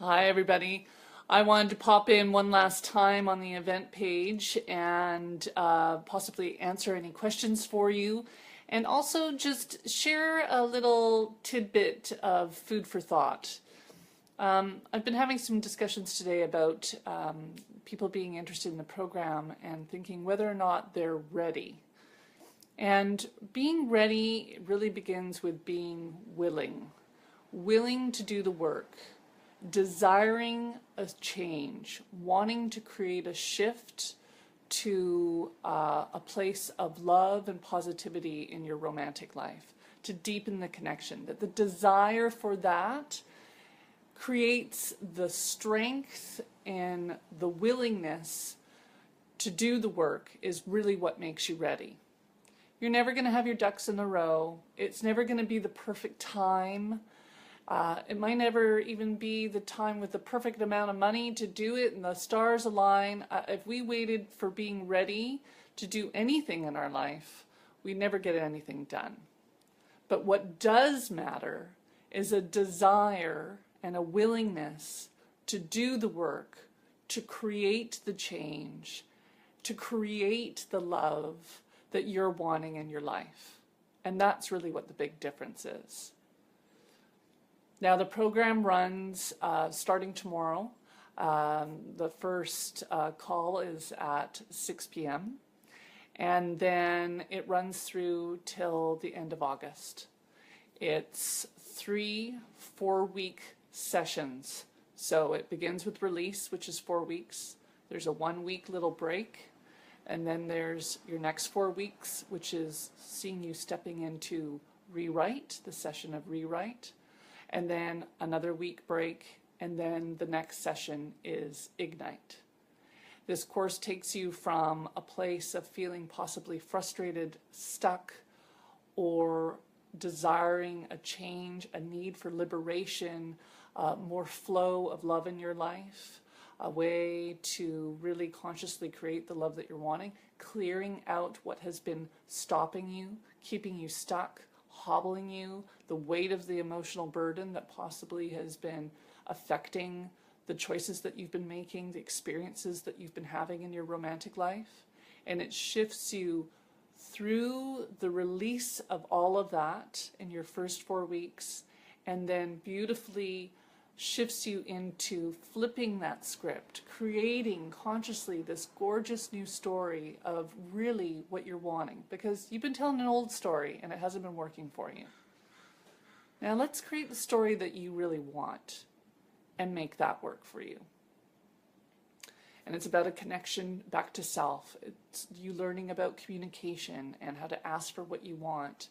Hi, everybody. I wanted to pop in one last time on the event page and possibly answer any questions for you, and also just share a little tidbit of food for thought. I've been having some discussions today about people being interested in the program and thinking whether or not they're ready. And being ready really begins with being willing to do the work, desiring a change, wanting to create a shift to a place of love and positivity in your romantic life, to deepen the connection. That the desire for that creates the strength and the willingness to do the work is really what makes you ready. You're never going to have your ducks in a row. It's never going to be the perfect time. It might never even be the time with the perfect amount of money to do it and the stars align. If we waited for being ready to do anything in our life, we'd never get anything done. But what does matter is a desire and a willingness to do the work, to create the change, to create the love that you're wanting in your life. And that's really what the big difference is. Now the program runs starting tomorrow. The first call is at 6 p.m. and then it runs through till the end of August. It's 3 4-week sessions. So it begins with release, which is 4 weeks. There's a 1-week little break. And then there's your next 4 weeks, which is seeing you stepping into rewrite, the session of rewrite. And then another week break, and then the next session is Ignite. This course takes you from a place of feeling possibly frustrated, stuck, or desiring a change, a need for liberation, more flow of love in your life, a way to really consciously create the love that you're wanting, clearing out what has been stopping you, keeping you stuck, hobbling you, the weight of the emotional burden that possibly has been affecting the choices that you've been making, the experiences that you've been having in your romantic life. And it shifts you through the release of all of that in your first 4 weeks, and then beautifully shifts you into flipping that script, creating consciously this gorgeous new story of really what you're wanting, because you've been telling an old story and it hasn't been working for you. Now let's create the story that you really want and make that work for you. And it's about a connection back to self. It's you learning about communication and how to ask for what you want,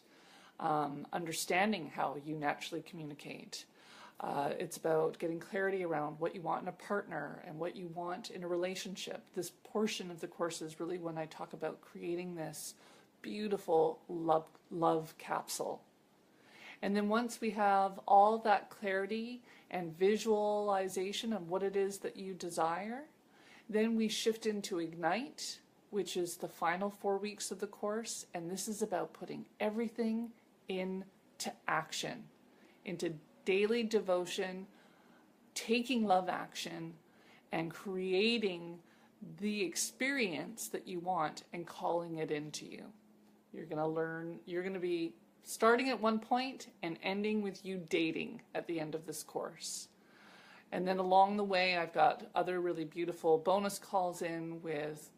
understanding how you naturally communicate. It's about getting clarity around what you want in a partner and what you want in a relationship. This portion of the course is really when I talk about creating this beautiful love capsule. And then once we have all that clarity and visualization of what it is that you desire, then we shift into Ignite, which is the final 4 weeks of the course. And this is about putting everything into action, into daily devotion, taking love action, and creating the experience that you want and calling it into you. You're going to learn, you're going to be starting at one point and ending with you dating at the end of this course. And then along the way, I've got other really beautiful bonus calls in with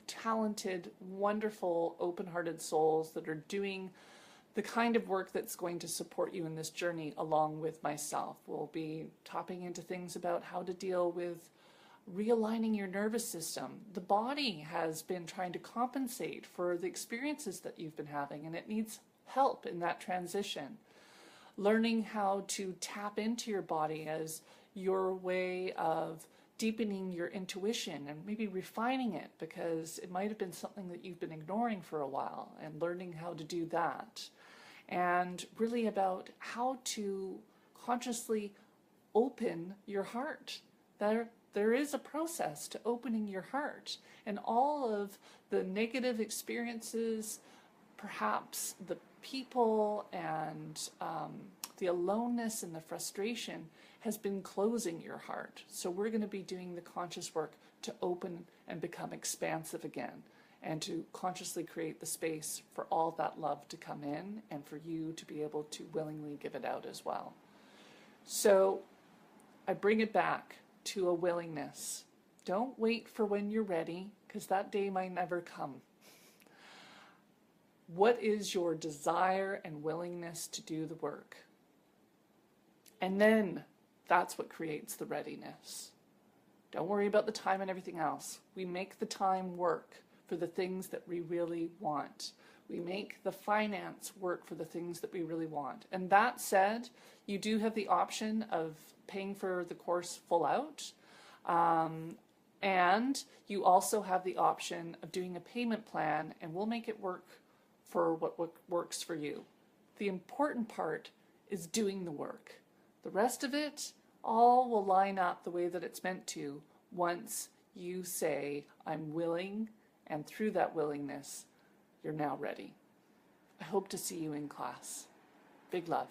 talented, wonderful, open-hearted souls that are doing the kind of work that's going to support you in this journey along with myself. We'll be tapping into things about how to deal with realigning your nervous system. The body has been trying to compensate for the experiences that you've been having, and it needs help in that transition. Learning how to tap into your body as your way of deepening your intuition and maybe refining it, because it might have been something that you've been ignoring for a while, and learning how to do that. And really about how to consciously open your heart. There is a process to opening your heart, and all of the negative experiences, perhaps the people and the the aloneness and the frustration has been closing your heart. So we're going to be doing the conscious work to open and become expansive again, and to consciously create the space for all that love to come in and for you to be able to willingly give it out as well. So I bring it back to a willingness. Don't wait for when you're ready, because that day might never come. What is your desire and willingness to do the work? And then that's what creates the readiness. Don't worry about the time and everything else. We make the time work for the things that we really want. We make the finance work for the things that we really want. And that said, you do have the option of paying for the course full out. And you also have the option of doing a payment plan, and we'll make it work for what works for you. The important part is doing the work. The rest of it all will line up the way that it's meant to once you say, I'm willing, and through that willingness, you're now ready. I hope to see you in class. Big love.